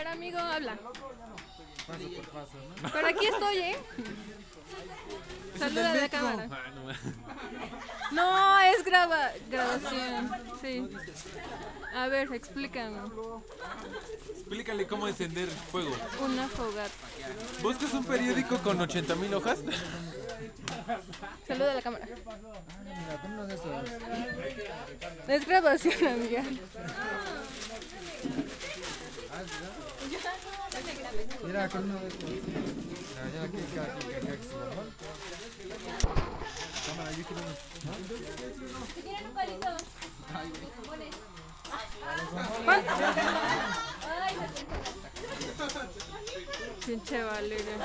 Pero amigo, habla. Paso por paso, ¿no? Pero aquí estoy, ¿eh? Saluda a la cámara. No, es grabación. Sí. A ver, explícame. Explícale cómo encender fuego. Una fogata. ¿Buscas un periódico con 80,000 hojas? Saluda a la cámara. Mira, con uno de estos. Es grabación, amiga. Mira, con uno de estos. Mira, ya aquí, que se normal. Cámara, yo quiero uno. Si quieren un palito. Pinche Valeria.